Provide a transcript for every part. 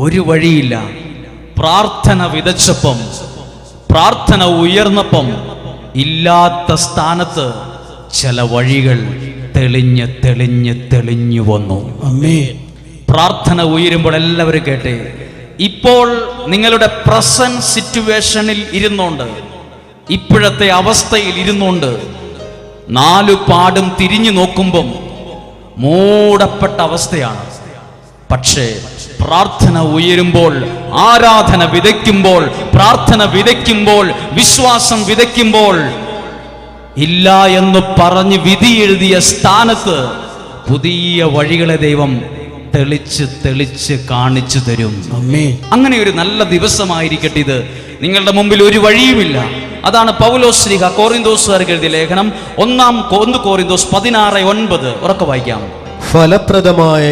ഒരു വഴിയില്ല. പ്രാർത്ഥന വിതച്ചപ്പം, പ്രാർത്ഥന ഉയർന്നപ്പം ഇല്ലാത്ത സ്ഥാനത്ത് ചില വഴികൾ തെളിഞ്ഞ് തെളിഞ്ഞ് തെളിഞ്ഞു വന്നു. പ്രാർത്ഥന ഉയരുമ്പോൾ എല്ലാവരും കേട്ടെ, ഇപ്പോൾ നിങ്ങളുടെ പ്രസന്റ് സിറ്റുവേഷനിൽ ഇരുന്നുകൊണ്ട്, ഇപ്പോഴത്തെ അവസ്ഥയിൽ ഇരുന്നുകൊണ്ട് 4 പാടും തിരിഞ്ഞു നോക്കുമ്പം മൂടപ്പെട്ട അവസ്ഥയാണ്. പക്ഷേ പ്രാർത്ഥന ഉയരുമ്പോൾ, ആരാധന വിതയ്ക്കുമ്പോൾ, പ്രാർത്ഥന വിതയ്ക്കുമ്പോൾ, വിശ്വാസം വിതയ്ക്കുമ്പോൾ, ഇല്ല എന്ന് പറഞ്ഞ് വിധി എഴുതിയ സ്ഥാനത്ത് പുതിയ വഴികളെ ദൈവം തെളിച്ച് തെളിച്ച് കാണിച്ചു തരും. അങ്ങനെ ഒരു നല്ല ദിവസമായിരിക്കട്ടെ ഇത്. നിങ്ങളുടെ മുമ്പിൽ ഒരു വഴിയുമില്ല. അതാണ് പൗലോസ് ശ്ലീഹ കോറിന്തോസുകാർക്ക് എഴുതിയ ലേഖനം 1 കോറിന്തോസ് 16:9 ഉറക്കെ വായിക്കാം. ഫലപ്രദമായ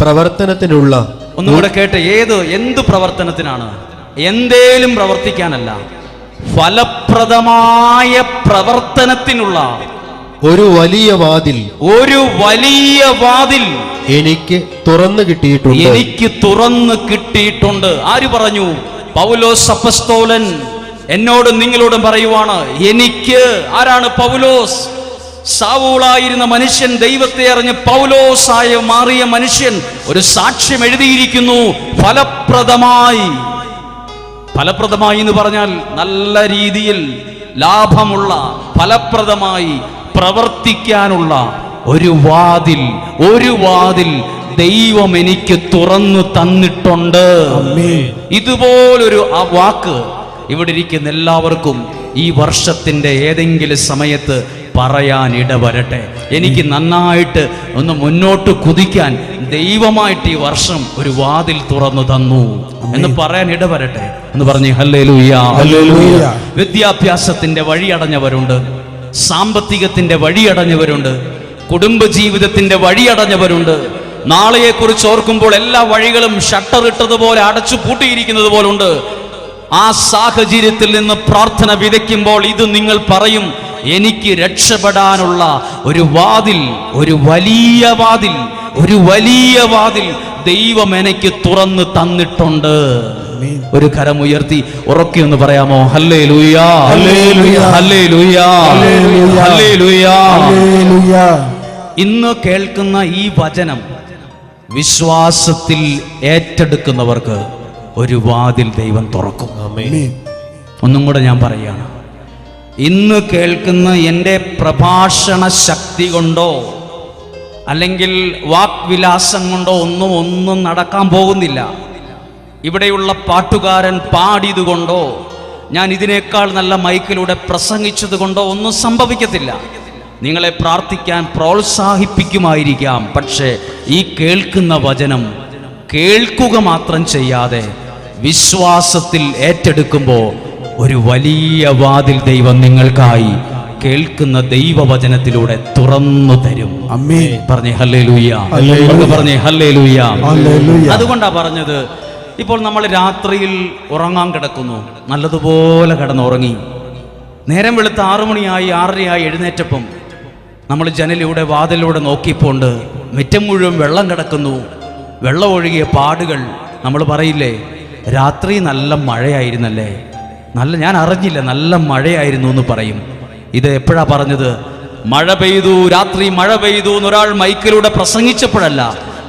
പ്രവർത്തനത്തിനുള്ള, ഒന്നുകൂടെ കേട്ടെ, എന്ത് പ്രവർത്തനത്തിനാണ്? എന്തേലും പ്രവർത്തിക്കാനല്ല, ഫലപ്രദമായ പ്രവർത്തനത്തിനുള്ള ഒരു വലിയ വാതിൽ എനിക്ക് തുറന്നു കിട്ടിയിട്ടുണ്ട്. ആര് പറഞ്ഞു? പൗലോസ് അപ്പസ്തോലൻ എന്നോടും നിങ്ങളോടും പറയുവാണ്, എനിക്ക്. ആരാണ് പൗലോസ്? സാവൂളായിരുന്ന മനുഷ്യൻ ദൈവത്തെ അറിഞ്ഞ് പൗലോസായി മാറിയ മനുഷ്യൻ ഒരു സാക്ഷ്യം എഴുതിയിരിക്കുന്നു. ഫലപ്രദമായി എന്ന് പറഞ്ഞാൽ നല്ല രീതിയിൽ ലാഭമുള്ള, ഫലപ്രദമായി പ്രവർത്തിക്കാനുള്ള ഒരു വാതിൽ ദൈവം എനിക്ക് തുറന്നു തന്നിട്ടുണ്ട്. ഇതുപോലൊരു വാക്ക് ഇവിടെ ഇരിക്കുന്ന എല്ലാവർക്കും ഈ വർഷത്തിന്റെ ഏതെങ്കിലും സമയത്ത് പറയാൻ ഇടവരട്ടെ. എനിക്ക് നന്നായിട്ട് ഒന്ന് മുന്നോട്ട് കുതിക്കാൻ ദൈവമായിട്ട് ഈ വർഷം ഒരു വാതിൽ തുറന്നു തന്നു എന്ന് പറയാൻ ഇടവരട്ടെ എന്ന് പറഞ്ഞ് ഹല്ലേലൂയ. വിദ്യാഭ്യാസത്തിന്റെ വഴിയടഞ്ഞവരുണ്ട്, സാമ്പത്തികത്തിന്റെ വഴിയടഞ്ഞവരുണ്ട്, കുടുംബജീവിതത്തിന്റെ വഴിയടഞ്ഞവരുണ്ട്. നാളെയെക്കുറിച്ച് ഓർക്കുമ്പോൾ എല്ലാ വഴികളും ഷട്ടർ ഇട്ടതുപോലെ അടച്ചു പൂട്ടിയിരിക്കുന്നത് പോലുണ്ട്. ആ സാഹചര്യത്തിൽ നിന്ന് പ്രാർത്ഥന വിതയ്ക്കുമ്പോൾ ഇത് നിങ്ങൾ പറയും, എനിക്ക് രക്ഷപ്പെടാനുള്ള ഒരു വലിയ വാതിൽ ദൈവം എനിക്ക് തുറന്നു തന്നിട്ടുണ്ട്. ഒരു കരം ഉയർത്തി ഉറക്കെ ഒന്ന് പറയാമോ? Hallelujah, hallelujah, hallelujah, hallelujah. ഇന്ന് കേൾക്കുന്ന ഈ വചനം വിശ്വാസത്തിൽ ഏറ്റെടുക്കുന്നവർക്ക് ഒരു വാതിൽ ദൈവം തുറക്കും. ഒന്നും കൂടെ ഞാൻ പറയുകയാണ്, ഇന്ന് കേൾക്കുന്ന എൻ്റെ പ്രഭാഷണ ശക്തി കൊണ്ടോ അല്ലെങ്കിൽ വാക്വിലാസം കൊണ്ടോ ഒന്നും നടക്കാൻ പോകുന്നില്ല. ഇവിടെയുള്ള പാട്ടുകാരൻ പാടിയത് കൊണ്ടോ ഞാൻ ഇതിനേക്കാൾ നല്ല മൈക്കിലൂടെ പ്രസംഗിച്ചത് കൊണ്ടോ ഒന്നും സംഭവിക്കത്തില്ല. നിങ്ങളെ പ്രാർത്ഥിക്കാൻ പ്രോത്സാഹിപ്പിക്കുമായിരിക്കാം. പക്ഷേ ഈ കേൾക്കുന്ന വചനം കേൾക്കുക മാത്രം ചെയ്യാതെ വിശ്വാസത്തിൽ ഏറ്റെടുക്കുമ്പോൾ ഒരു വലിയ വാതിൽ ദൈവം നിങ്ങൾക്കായി കേൾക്കുന്ന ദൈവവചനത്തിലൂടെ തുറന്നു തരും. പറഞ്ഞേ ഹല്ലേലൂയ, പറഞ്ഞേ ഹല്ലേലൂയ. അതുകൊണ്ടാ പറഞ്ഞത്, ഇപ്പോൾ നമ്മൾ രാത്രിയിൽ ഉറങ്ങാൻ കിടക്കുന്നു, നല്ലതുപോലെ കിടന്നുറങ്ങി. നേരം വെളുത്ത് 6 മണിയായി 6:30 എഴുന്നേറ്റപ്പം നമ്മൾ ജനലിലൂടെ വാതിലൂടെ നോക്കിപ്പോണ്ട് മുറ്റം മുഴുവൻ വെള്ളം കിടക്കുന്നു, വെള്ളം ഒഴുകിയ പാടുകൾ. നമ്മൾ പറയില്ലേ, രാത്രി നല്ല മഴയായിരുന്നല്ലേ, ഞാൻ അറിഞ്ഞില്ല, നല്ല മഴയായിരുന്നു എന്ന് പറയും. ഇത് എപ്പോഴാ പറഞ്ഞത്? മഴ പെയ്തു, രാത്രി മഴ പെയ്തു എന്നൊരാൾ മൈക്കിലൂടെ പ്രസംഗിച്ചപ്പോഴല്ല,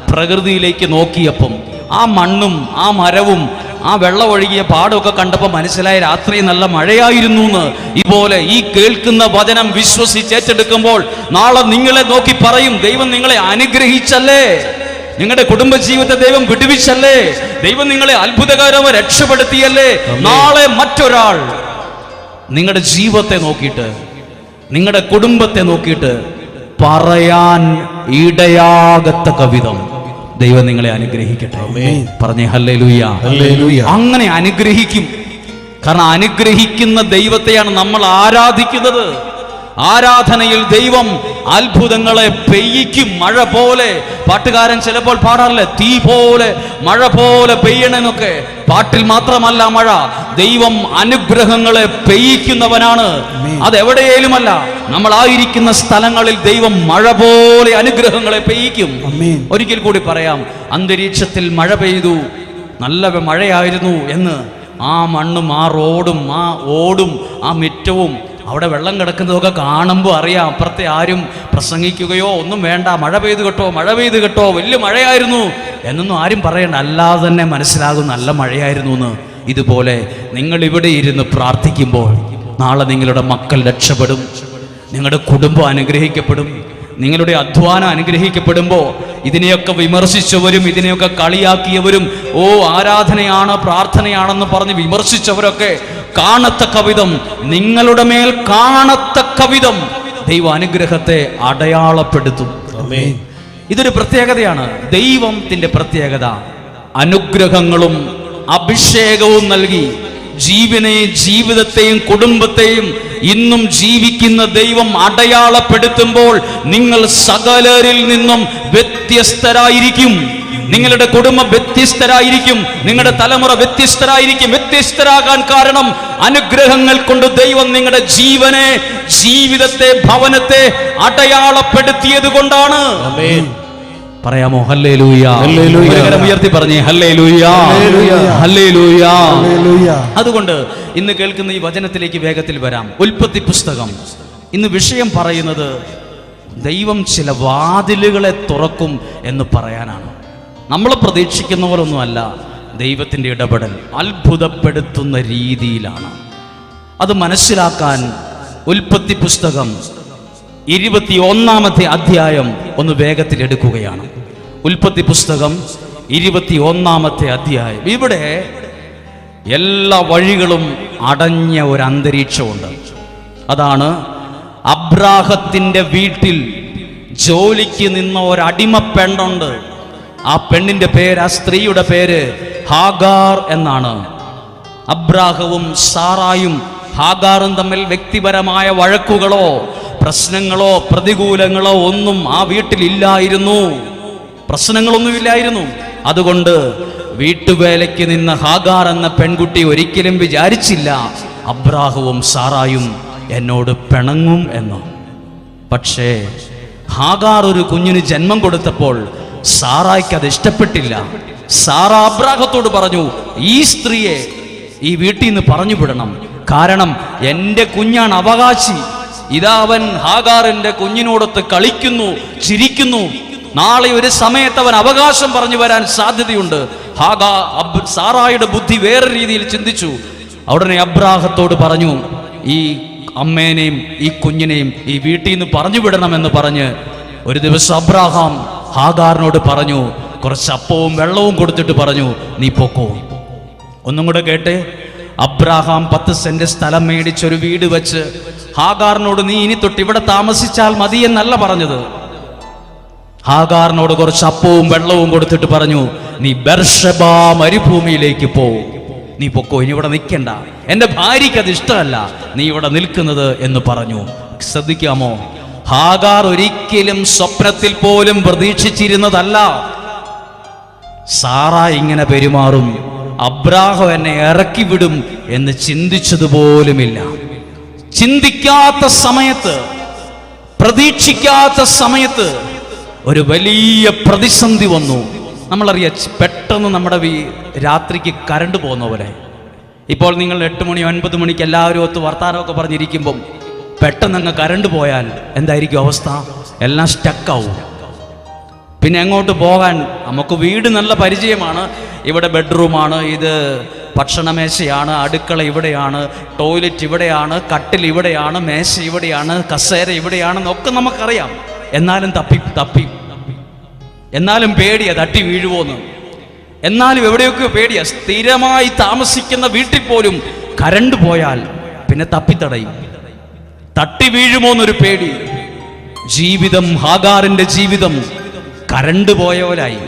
പ്രകൃതിയിലേക്ക് നോക്കിയപ്പം ആ മണ്ണും ആ മരവും ആ വെള്ളം ഒഴുകിയ പാടമൊക്കെ കണ്ടപ്പോൾ മനസ്സിലായി രാത്രി നല്ല മഴയായിരുന്നു എന്ന്. ഇതുപോലെ ഈ കേൾക്കുന്ന വചനം വിശ്വസിച്ചേറ്റെടുക്കുമ്പോൾ നാളെ നിങ്ങളെ നോക്കി പറയും, ദൈവം നിങ്ങളെ അനുഗ്രഹിച്ചല്ലേ, നിങ്ങളുടെ കുടുംബജീവിതത്തെ ദൈവം വിടുവിച്ചല്ലേ, ദൈവം നിങ്ങളെ അത്ഭുതകരമായി രക്ഷപ്പെടുത്തിയല്ലേ. നാളെ മറ്റൊരാൾ നിങ്ങളുടെ ജീവിതത്തെ നോക്കിയിട്ട്, നിങ്ങളുടെ കുടുംബത്തെ നോക്കിയിട്ട് പറയാൻ ഇടയാകത്തക്ക വിധം ദൈവം നിങ്ങളെ അനുഗ്രഹിക്കട്ടെ. പറഞ്ഞേ ഹല്ലേലൂയ. അങ്ങനെ അനുഗ്രഹിക്കും. കാരണം അനുഗ്രഹിക്കുന്ന ദൈവത്തെയാണ് നമ്മൾ ആരാധിക്കുന്നത്. ആരാധനയിൽ ദൈവം അത്ഭുതങ്ങളെ പെയ്യിക്കും. മഴ പോലെ, പാട്ടുകാരൻ ചിലപ്പോൾ പാടാറില്ല, തീ പോലെ മഴ പോലെ പെയ്യണമെന്നൊക്കെ. പാട്ടിൽ മാത്രമല്ല മഴ, ദൈവം അനുഗ്രഹങ്ങളെ പെയ്യിക്കുന്നവനാണ്. അതെവിടെയേലുമല്ല, നമ്മളായിരിക്കുന്ന സ്ഥലങ്ങളിൽ ദൈവം മഴ പോലെ അനുഗ്രഹങ്ങളെ പെയ്യിക്കും. ഒരിക്കൽ കൂടി പറയാം, അന്തരീക്ഷത്തിൽ മഴ പെയ്തു, നല്ല മഴയായിരുന്നു എന്ന് ആ മണ്ണും ആ റോഡും ആ ഓടും ആ മുറ്റവും അവിടെ വെള്ളം കിടക്കുന്നതൊക്കെ കാണുമ്പോൾ അറിയാം അപ്പുറത്തെ ആരും പ്രസംഗിക്കുകയോ ഒന്നും വേണ്ട, മഴ പെയ്ത് കേട്ടോ വലിയ മഴയായിരുന്നു എന്നൊന്നും ആരും പറയണ്ട, അല്ലാതെ തന്നെ മനസ്സിലാകും നല്ല മഴയായിരുന്നു എന്ന്. ഇതുപോലെ നിങ്ങൾ ഇവിടെ ഇരുന്ന് പ്രാർത്ഥിക്കുമ്പോൾ നാളെ നിങ്ങളുടെ മക്കൾ രക്ഷപ്പെടും, നിങ്ങളുടെ കുടുംബം അനുഗ്രഹിക്കപ്പെടും, നിങ്ങളുടെ അധ്വാനം അനുഗ്രഹിക്കപ്പെടുമ്പോൾ ഇതിനെയൊക്കെ വിമർശിച്ചവരും ഇതിനെയൊക്കെ കളിയാക്കിയവരും ആരാധനയാണ് പ്രാർത്ഥനയാണെന്ന് പറഞ്ഞ് വിമർശിച്ചവരൊക്കെ കാണത്തക്ക വിധം, നിങ്ങളുടെ മേൽ കാണത്തക്ക വിധം ദൈവ അനുഗ്രഹത്തെ അടയാളപ്പെടുത്തും. ഇതൊരു പ്രത്യേകതയാണ്, ദൈവത്തിന്റെ പ്രത്യേകത. അനുഗ്രഹങ്ങളും അഭിഷേകവും നൽകി ജീവനെയും ജീവിതത്തെയും കുടുംബത്തെയും ഇന്നും ജീവിക്കുന്ന ദൈവം അടയാളപ്പെടുത്തുമ്പോൾ നിങ്ങൾ സകലരിൽ നിന്നും വ്യത്യസ്തരായിരിക്കും. നിങ്ങളുടെ കുടുംബം വ്യത്യസ്തരായിരിക്കും, നിങ്ങളുടെ തലമുറ വ്യത്യസ്തരായിരിക്കും. വ്യത്യസ്തരാകാൻ കാരണം അനുഗ്രഹങ്ങൾ കൊണ്ട് ദൈവം നിങ്ങളുടെ ജീവനെ, ജീവിതത്തെ, ഭവനത്തെ അടയാളപ്പെടുത്തിയത് കൊണ്ടാണ്. പറയാമോ ഹല്ലേലൂയ? ഉയർത്തി പറഞ്ഞേ ഹല്ലേലൂയ, ഹല്ലേലൂയ. അതുകൊണ്ട് ഇന്ന് കേൾക്കുന്ന ഈ വചനത്തിലേക്ക് വേഗത്തിൽ വരാം. ഉൽപ്പത്തി പുസ്തകം ഇന്ന് വിഷയം പറയുന്നത് ദൈവം ചില വാതിലുകളെ തുറക്കും എന്ന് പറയാനാണ്. നമ്മൾ പ്രതീക്ഷിക്കുന്ന പോലൊന്നുമല്ല, ദൈവത്തിൻ്റെ ഇടപെടൽ അത്ഭുതപ്പെടുത്തുന്ന രീതിയിലാണ്. അത് മനസ്സിലാക്കാൻ ഉൽപ്പത്തി പുസ്തകം 21-ാമത്തെ അധ്യായം ഒന്ന് വേഗത്തിൽ എടുക്കുകയാണ്. ഉൽപ്പത്തി പുസ്തകം 21-ാമത്തെ അധ്യായം. ഇവിടെ എല്ലാ വഴികളും അടഞ്ഞ ഒരു അന്തരീക്ഷമുണ്ട്. അതാണ് അബ്രാഹത്തിന്റെ വീട്ടിൽ ജോലിക്ക് നിന്ന ഒരടിമ പെണ്ണുണ്ട്. ആ പെണ്ണിന്റെ പേര്, ആ സ്ത്രീയുടെ പേര് ഹാഗാർ എന്നാണ്. അബ്രാഹവും സാറായും ഹാഗാറും തമ്മിൽ വ്യക്തിപരമായ വഴക്കുകളോ പ്രശ്നങ്ങളോ പ്രതികൂലങ്ങളോ ഒന്നും ആ വീട്ടിലില്ലായിരുന്നു. പ്രശ്നങ്ങളൊന്നുമില്ലായിരുന്നു. അതുകൊണ്ട് വീട്ടുവേലയ്ക്ക് നിന്ന ഹാഗാർ എന്ന പെൺകുട്ടി ഒരിക്കലും വിചാരിച്ചില്ല അബ്രാഹവും സാറായും എന്നോട് പിണങ്ങും എന്ന്. പക്ഷേ ഹാഗാർ ഒരു കുഞ്ഞിന് ജന്മം കൊടുത്തപ്പോൾ സാറായ്ക്ക് അത് ഇഷ്ടപ്പെട്ടില്ല. സാറ അബ്രാഹത്തോട് പറഞ്ഞു, ഈ സ്ത്രീയെ ഈ വീട്ടിൽ നിന്ന് പറഞ്ഞു വിടണം, കാരണം എൻ്റെ കുഞ്ഞാണ് അവകാശി. ഇതാ അവൻ ഹാഗാറിന്റെ കുഞ്ഞിനോടൊത്ത് കളിക്കുന്നു, ചിരിക്കുന്നു. നാളെ ഒരു സമയത്ത് അവൻ അവകാശം പറഞ്ഞു വരാൻ സാധ്യതയുണ്ട്. സാറായുടെ ബുദ്ധി വേറെ രീതിയിൽ ചിന്തിച്ചു. ഉടനെ അബ്രാഹത്തോട് പറഞ്ഞു, ഈ അമ്മേനെയും ഈ കുഞ്ഞിനെയും ഈ വീട്ടിൽ നിന്ന് പറഞ്ഞു വിടണമെന്ന് പറഞ്ഞ് ഒരു ദിവസം അബ്രാഹാം ഹാഗാറിനോട് പറഞ്ഞു, കുറച്ച് അപ്പവും വെള്ളവും കൊടുത്തിട്ട് പറഞ്ഞു, നീ പൊക്കോ. ഒന്നും കൂടെ കേട്ടെ. അബ്രാഹാം 10 സെന്റ് സ്ഥലം മേടിച്ചൊരു വീട് വെച്ച് ഹാഗാറിനോട് നീ ഇനി തൊട്ട് ഇവിടെ താമസിച്ചാൽ മതി എന്നല്ല പറഞ്ഞത്. ഹാഗാറിനോട് കുറച്ച് അപ്പവും വെള്ളവും കൊടുത്തിട്ട് പറഞ്ഞു, നീ ബെർഷബ മരുഭൂമിയിലേക്ക് പോ, നീ പൊക്കോ, ഇനി ഇവിടെ നിൽക്കണ്ട, എൻ്റെ ഭാര്യയ്ക്ക് അത് ഇഷ്ടമല്ല നീ ഇവിടെ നിൽക്കുന്നത് എന്ന് പറഞ്ഞു. ശ്രദ്ധിക്കാമോ, ഹാഗാർ ഒരിക്കലും സ്വപ്നത്തിൽ പോലും പ്രതീക്ഷിച്ചിരുന്നതല്ല സാറ ഇങ്ങനെ പെരുമാറും, അബ്രാഹം എന്നെ ഇറക്കി വിടും എന്ന് ചിന്തിച്ചതുപോലുമില്ല. ചിന്തിക്കാത്ത സമയത്ത്, പ്രതീക്ഷിക്കാത്ത സമയത്ത് ഒരു വലിയ പ്രതിസന്ധി വന്നു. നമ്മളറിയാം, പെട്ടെന്ന് നമ്മുടെ രാത്രിക്ക് കറണ്ട് പോകുന്ന പോലെ. ഇപ്പോൾ നിങ്ങൾ 8 മണി 9 മണിക്ക് എല്ലാവരും ഒത്ത് വർത്താനമൊക്കെ പറഞ്ഞിരിക്കുമ്പം പെട്ടെന്ന് അങ്ങ് കറണ്ട് പോയാൽ എന്തായിരിക്കും അവസ്ഥ? എല്ലാം സ്റ്റക്കാവും. പിന്നെ എങ്ങോട്ട് പോകാൻ? നമുക്ക് വീട് നല്ല പരിചയമാണ്. ഇവിടെ ബെഡ്റൂമാണ്, ഇത് ഭക്ഷണമേശയാണ്, അടുക്കള ഇവിടെയാണ്, ടോയ്ലറ്റ് ഇവിടെയാണ്, കട്ടിൽ ഇവിടെയാണ്, മേശ ഇവിടെയാണ്, കസേര ഇവിടെയാണെന്നൊക്കെ നമുക്കറിയാം. എന്നാലും പേടിയാ തട്ടി വീഴുവോന്ന്. എന്നാലും എവിടെയൊക്കെയോ പേടിയാ. സ്ഥിരമായി താമസിക്കുന്ന വീട്ടിൽ പോലും കരണ്ട് പോയാൽ പിന്നെ തപ്പിത്തടയും, തട്ടി വീഴുമോന്നൊരു പേടി. ജീവിതം, ഹാഗാറിന്റെ ജീവിതം കരണ്ട് പോയവരായി.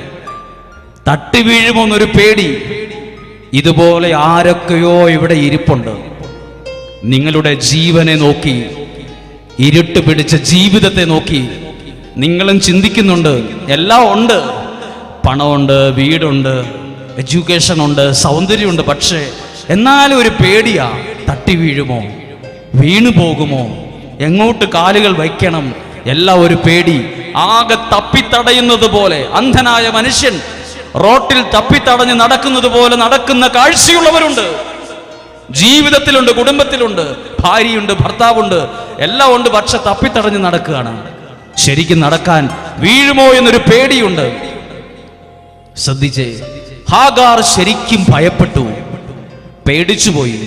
തട്ടി വീഴുമോന്നൊരു പേടി. ഇതുപോലെ ആരൊക്കെയോ ഇവിടെ ഇരിപ്പുണ്ട്. നിങ്ങളുടെ ജീവനെ നോക്കി, ഇരുട്ട് പിടിച്ച ജീവിതത്തെ നോക്കി നിങ്ങളും ചിന്തിക്കുന്നുണ്ട്. എല്ലാം ഉണ്ട്, പണമുണ്ട്, വീടുണ്ട്, എഡ്യൂക്കേഷൻ ഉണ്ട്, സൗന്ദര്യമുണ്ട്. പക്ഷേ എന്നാലും ഒരു പേടിയാ, തട്ടി വീഴുമോ, വീണു പോകുമോ, എങ്ങോട്ട് കാലുകൾ വയ്ക്കണം, എല്ലാം ഒരു പേടി. ആകെ തപ്പിത്തടയുന്നത് പോലെ അന്ധനായ മനുഷ്യൻ റോട്ടിൽ തപ്പിത്തടഞ്ഞ് നടക്കുന്നത് പോലെ നടക്കുന്ന കാഴ്ചയുള്ളവരുണ്ട്. ജീവിതത്തിലുണ്ട്, കുടുംബത്തിലുണ്ട്, ഭാര്യയുണ്ട്, ഭർത്താവുണ്ട്, എല്ലാം ഉണ്ട്. പക്ഷെ തപ്പിത്തടഞ്ഞ് നടക്കുകയാണ്. ശരിക്കും നടക്കാൻ വീഴുമോ എന്നൊരു പേടിയുണ്ട്. ശ്രദ്ധിച്ചേ, ഹാഗാർ ശരിക്കും ഭയപ്പെട്ടു, പേടിച്ചുപോയി.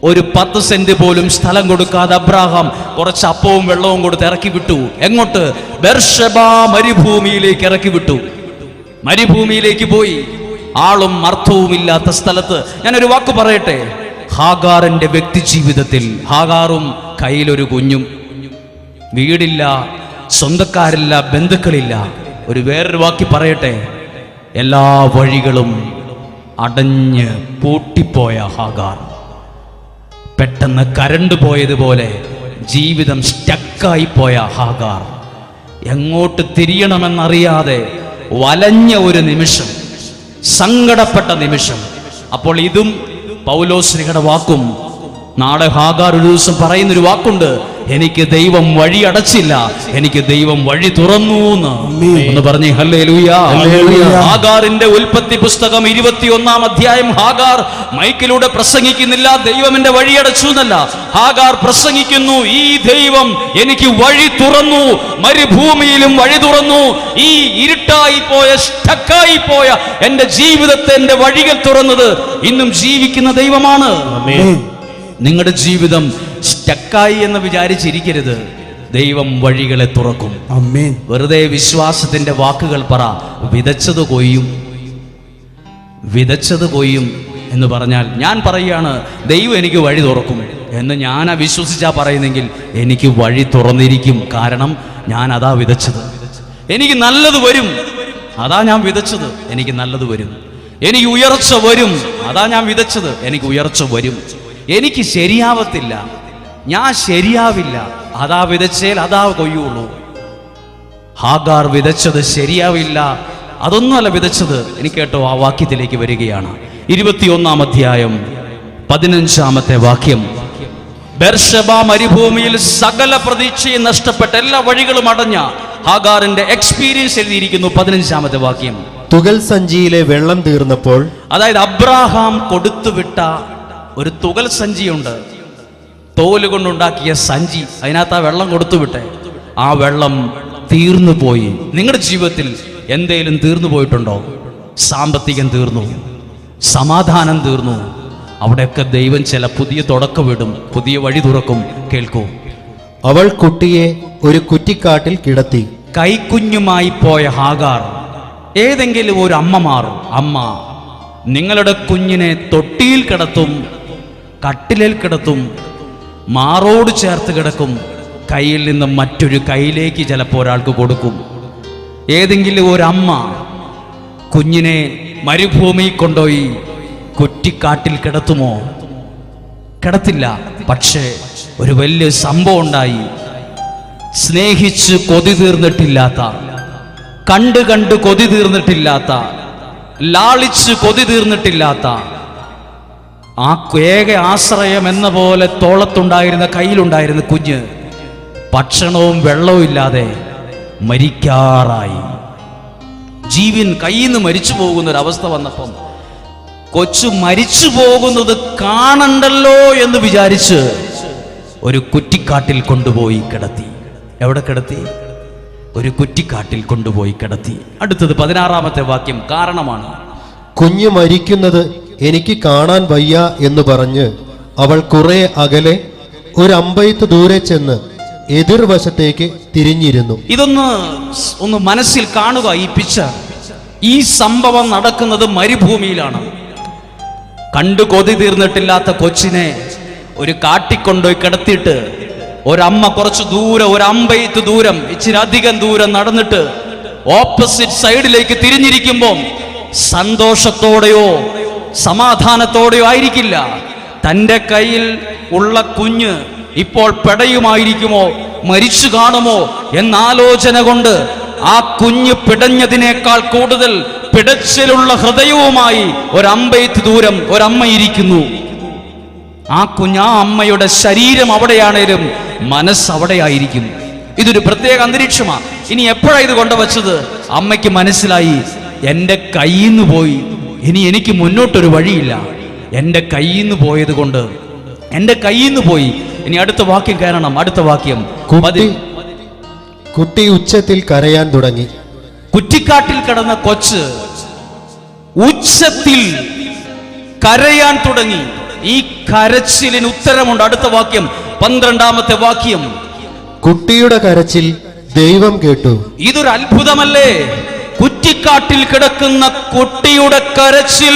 ഒരു 10 സെന്റ് പോലും സ്ഥലം കൊടുക്കാതെ അബ്രാഹാം കുറച്ച് അപ്പവും വെള്ളവും കൊടുത്ത് ഇറക്കി വിട്ടു. എങ്ങോട്ട്? ബെർഷെബ മരുഭൂമിയിലേക്ക് ഇറക്കി വിട്ടു. മരുഭൂമിയിലേക്ക് പോയി, ആളും അർത്ഥവും ഇല്ലാത്ത സ്ഥലത്ത്. ഞാനൊരു വാക്ക് പറയട്ടെ, ഹാഗാറിന്റെ വ്യക്തി ജീവിതത്തിൽ ഹാഗാറും കയ്യിലൊരു കുഞ്ഞും, വീടില്ല, സ്വന്തക്കാരില്ല, ബന്ധുക്കളില്ല. വേറൊരു വാക്കി പറയട്ടെ, എല്ലാ വഴികളും അടഞ്ഞ് പൂട്ടിപ്പോയ ഹാഗാർ. പെട്ടെന്ന് കരണ്ട് പോയതുപോലെ ജീവിതം സ്റ്റക്കായി പോയ ഹാഗാർ. എങ്ങോട്ട് തിരിയണമെന്നറിയാതെ വലഞ്ഞ ഒരു നിമിഷം, സങ്കടപ്പെട്ട നിമിഷം. അപ്പോൾ ഇതും പൗലോസ്ലിഹയുടെ വാക്കും. നാളെ ഹാഗാർ ഒരു ദിവസം പറയുന്നൊരു വാക്കുണ്ട്, എനിക്ക് ദൈവം വഴി അടച്ചില്ല, എനിക്ക് ദൈവം വഴി തുറന്നു എന്ന് പറഞ്ഞേ ഹല്ലേലൂയ. ഹാഗാറിന്റെ ഉൽപ്പത്തി പുസ്തകം 21-ാം അധ്യായം ഹാഗാർ മൈക്കിലൂടെ പ്രസംഗിക്കുന്നില്ല, ദൈവം എന്റെ വഴി അടച്ചു എന്നല്ല. ഹാഗാർ പ്രസംഗിക്കുന്നു, ഈ ദൈവം എനിക്ക് വഴി തുറന്നു, മരുഭൂമിയിലും വഴി തുറന്നു. ഈ ഇരുട്ടായി പോയ, സ്റ്റക്കായി പോയ എന്റെ ജീവിതത്തെ, എന്റെ വഴികൾ തുറന്നത് ഇന്നും ജീവിക്കുന്ന ദൈവമാണ്. നിങ്ങളുടെ ജീവിതം സ്റ്റക്കായി എന്ന് വിചാരിച്ചിരിക്കരുത്. ദൈവം വഴികളെ തുറക്കും. വെറുതെ വിശ്വാസത്തിന്റെ വാക്കുകൾ പറ. വിതച്ചത് കൊയ്യും, വിതച്ചത് കൊയ്യും എന്ന് പറഞ്ഞാൽ, ഞാൻ പറയുകയാണ് ദൈവം എനിക്ക് വഴി തുറക്കും എന്ന് ഞാൻ വിശ്വസിച്ചാ പറയുന്നെങ്കിൽ എനിക്ക് വഴി തുറന്നിരിക്കും. കാരണം ഞാൻ അതാ വിതച്ചത്. എനിക്ക് നല്ലത് വരും, അതാ ഞാൻ വിതച്ചത്. എനിക്ക് നല്ലത് വരും. എനിക്ക് ഉയർച്ച വരും, അതാ ഞാൻ വിതച്ചത്. എനിക്ക് ഉയർച്ച വരും. എനിക്ക് ശരിയാവത്തില്ല, ഞാൻ ശരിയാവില്ല, അതാ വിതച്ചേൽ അതാ കൊയ്യുള്ളൂ. ഹാഗാർ വിതച്ചത് ശരിയാവില്ല, അതൊന്നുമല്ല വിതച്ചത്. എനിക്ക് കേട്ടോ, ആ വാക്യത്തിലേക്ക് വരികയാണ്. 21-ാം അധ്യായം 15-ാമത്തെ വാക്യം. ബെർഷെബ മരുഭൂമിയിൽ സകല പ്രതീക്ഷയും നഷ്ടപ്പെട്ട, എല്ലാ വഴികളും അടഞ്ഞ ഹാഗാറിന്റെ എക്സ്പീരിയൻസ് എഴുതിയിരിക്കുന്നു. 15-ാമത്തെ വാക്യം. തുകൽ സഞ്ചിയിലെ വെള്ളം തീർന്നപ്പോൾ, അതായത് അബ്രാഹാം കൊടുത്തുവിട്ട ഒരു തുകൽ സഞ്ചിയുണ്ട്, തോല് കൊണ്ടുണ്ടാക്കിയ സഞ്ചി. അതിനകത്ത് ആ വെള്ളം കൊടുത്തുവിട്ടെ, ആ വെള്ളം തീർന്നു പോയി. നിങ്ങളുടെ ജീവിതത്തിൽ എന്തേലും തീർന്നു പോയിട്ടുണ്ടോ? സാമ്പത്തികം തീർന്നു, സമാധാനം തീർന്നു. അവിടെയൊക്കെ ദൈവം ചില പുതിയ തുടക്കമിടും, പുതിയ വഴി തുറക്കും. കേൾക്കൂ. അവൾ കുട്ടിയെ ഒരു കുറ്റിക്കാട്ടിൽ കിടത്തി. കൈക്കുഞ്ഞുമായി പോയ ഹാഗാർ. ഏതെങ്കിലും ഒരു അമ്മ നിങ്ങളുടെ കുഞ്ഞിനെ തൊട്ടിയിൽ കിടത്തും, കട്ടിലിൽ കിടത്തും, മാറോട് ചേർത്ത് കിടക്കും. കയ്യിൽ നിന്ന് മറ്റൊരു കൈയിലേക്ക് ചിലപ്പോൾ ഒരാൾക്ക് കൊടുക്കും. ഏതെങ്കിലും ഒരു അമ്മ കുഞ്ഞിനെ മരുഭൂമി കൊണ്ടുപോയി കുറ്റിക്കാട്ടിൽ കിടത്തുമോ? കിടത്തില്ല. പക്ഷേ ഒരു വലിയ സംഭവം ഉണ്ടായി. സ്നേഹിച്ച് കൊതി തീർന്നിട്ടില്ലാത്ത, കണ്ട് കൊതി തീർന്നിട്ടില്ലാത്ത, ലാളിച്ച് കൊതി തീർന്നിട്ടില്ലാത്ത, ആ ഏക ആശ്രയം എന്ന പോലെ തോളത്തുണ്ടായിരുന്ന, കയ്യിലുണ്ടായിരുന്ന കുഞ്ഞ് ഭക്ഷണവും വെള്ളവും ഇല്ലാതെ മരിക്കാറായി. ജീവൻ കയ്യിൽ നിന്ന് മരിച്ചു പോകുന്നൊരവസ്ഥ വന്നപ്പം കൊച്ചു മരിച്ചു പോകുന്നത് കാണണ്ടല്ലോ എന്ന് വിചാരിച്ച് ഒരു കുറ്റിക്കാട്ടിൽ കൊണ്ടുപോയി കിടത്തി. എവിടെ കിടത്തി? ഒരു കുറ്റിക്കാട്ടിൽ കൊണ്ടുപോയി കിടത്തി. അടുത്തത് 16-ാമത്തെ വാക്യം കാരണമാണ്. കുഞ്ഞ് മരിക്കുന്നത് എനിക്ക് കാണാൻ വയ്യ എന്ന് പറഞ്ഞ് അവൾ കുറെ അകലെ ഒരു അമ്പയത്ത് ദൂരെ ചെന്ന് എതിർവശത്തേക്ക് തിരിഞ്ഞിരുന്നു. ഒന്ന് മനസ്സിൽ കാണുക. ഈ പിക്ചർ, ഈ സംഭവം നടക്കുന്നത് മരുഭൂമിയിലാണ്. കണ്ടു കൊതി തീർന്നിട്ടില്ലാത്ത കൊച്ചിനെ ഒരു കാട്ടിക്കൊണ്ടുപോയി കിടത്തിയിട്ട് ഒരമ്മ കുറച്ച് ദൂരം, ഒരു അമ്പയത്ത് ദൂരം, ഇച്ചിരി അധികം ദൂരം നടന്നിട്ട് ഓപ്പോസിറ്റ് സൈഡിലേക്ക് തിരിഞ്ഞിരിക്കുമ്പോൾ സന്തോഷത്തോടെയോ സമാധാനത്തോടെയോ ആയിരിക്കില്ല. തൻ്റെ കയ്യിൽ ഉള്ള കുഞ്ഞ് ഇപ്പോൾ പിടയുമായിരിക്കുമോ, മരിച്ചു കാണുമോ എന്നാലോചന കൊണ്ട് ആ കുഞ്ഞ് പിടഞ്ഞതിനേക്കാൾ കൂടുതൽ പിടച്ചിലുള്ള ഹൃദയവുമായി ഒരമ്പയത്ത് ദൂരം ഒരമ്മ ഇരിക്കുന്നു. ആ അമ്മയുടെ ശരീരം അവിടെയാണേലും മനസ്സ് അവിടെയായിരിക്കും. ഇതൊരു പ്രത്യേക അന്തരീക്ഷമാണ്. ഇനി എപ്പോഴാണ് ഇത് കൊണ്ടുവച്ചത്? അമ്മയ്ക്ക് മനസ്സിലായി എൻ്റെ കയ്യിൽ നിന്ന് പോയി, ഇനി എനിക്ക് മുന്നോട്ടൊരു വഴിയില്ല. എൻ്റെ കയ്യിൽ നിന്ന് പോയത് കൊണ്ട്, എൻ്റെ കയ്യിൽ നിന്ന് പോയി. ഇനി അടുത്ത വാക്യം കയറണം. അടുത്ത വാക്യം, കുട്ടി ഉച്ചത്തിൽ കരയാൻ തുടങ്ങി. കുറ്റിക്കാട്ടിൽ കിടന്ന കൊച്ച് ഉച്ചത്തിൽ കരയാൻ തുടങ്ങി. ഈ കരച്ചിലിന് ഉത്തരമുണ്ട്. അടുത്ത വാക്യം, 12ാമത്തെ വാക്യം. കുട്ടിയുടെ കരച്ചിൽ ദൈവം കേട്ടു. ഇതൊരു അത്ഭുതമല്ലേ? കുറ്റിക്കാട്ടിൽ കിടക്കുന്ന കുട്ടിയുടെ കരച്ചിൽ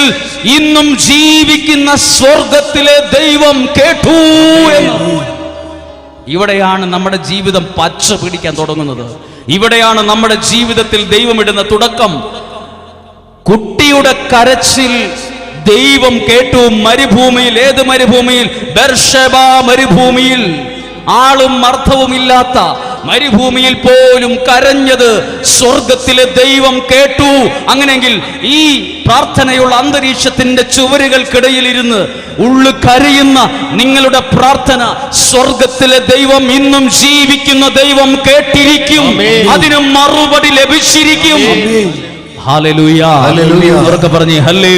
ഇന്നും ജീവിക്കുന്ന സ്വർഗത്തിലെ ദൈവം കേട്ടു എന്ന്. ഇവിടെയാണ് നമ്മുടെ ജീവിതം പച്ച പിടിക്കാൻ തുടങ്ങുന്നത്. ഇവിടെയാണ് നമ്മുടെ ജീവിതത്തിൽ ദൈവമിടുന്ന തുടക്കം. കുട്ടിയുടെ കരച്ചിൽ ദൈവം കേട്ടു. മരുഭൂമിയിൽ, ഏത് മരുഭൂമിയിൽ? ബെർശേബ മരുഭൂമിയിൽ, ആളും അർത്ഥവും ഇല്ലാത്ത മരുഭൂമിയിൽ പോലും കരഞ്ഞത് സ്വർഗത്തിലെ ദൈവം കേട്ടു. അങ്ങനെയെങ്കിൽ ഈ പ്രാർത്ഥനയുള്ള അന്തരീക്ഷത്തിന്റെ ചുവരുകൾക്കിടയിൽ ഇരുന്ന് ഉള്ളു കരയുന്ന നിങ്ങളുടെ പ്രാർത്ഥന സ്വർഗത്തിലെ ദൈവം ഇന്നും ജീവിക്കുന്ന ദൈവം കേട്ടിരിക്കും. അതിന് മറുപടി ലഭിച്ചിരിക്കും. ഹല്ലേലൂയ. ഉറക്കെ പറഞ്ഞേ ഹല്ലേലൂയ.